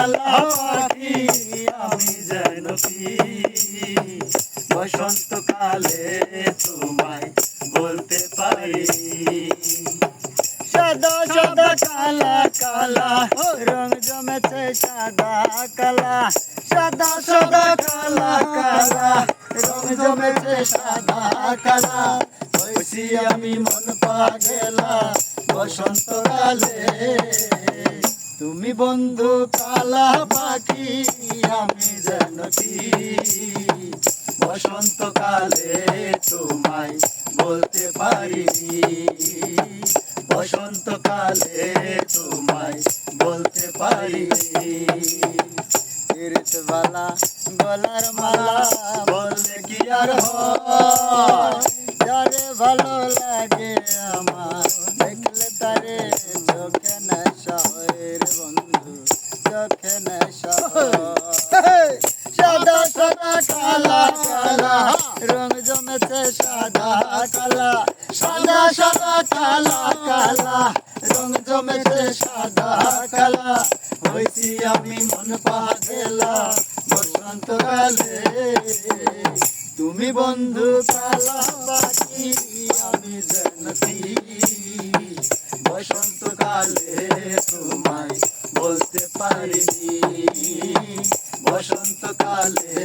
কালা পাখি আমি যেন কি বসন্তকালে তোমায় বলতে পারি। সাদা সাদা কালা কালা রং জমেছে সাদা কালা, সাদা সাদা কালা কালা রং জমেছে সাদা কালা। হয়েছি আমি মন পাগলা বসন্তকালে, তুমি বন্ধু কালা পাখি আমি যেন কি বসন্তকালে তোমায় বলতে পারি। বসন্তকালে তোমায় বলতে পারি। বালা গলার মালা বললে কি আর হয়, যারে ভালো লাগে আমার দেখলে তারে চোখে নেশা হয় রে বন্ধু, চোখে নেশা হয়। সাদা সাদা কালা কালা রং জমেছে সাদা কালা, সাদা সাদা কালা কালা রং জমেছে সাদা কালা। হয়েছি আমি মন পাগলা বসন্তকালে, তুমি বন্ধু কালা পাখি আমি যেন কি বসন্তকালে তোমায় বলতে পারি। বসন্তকালে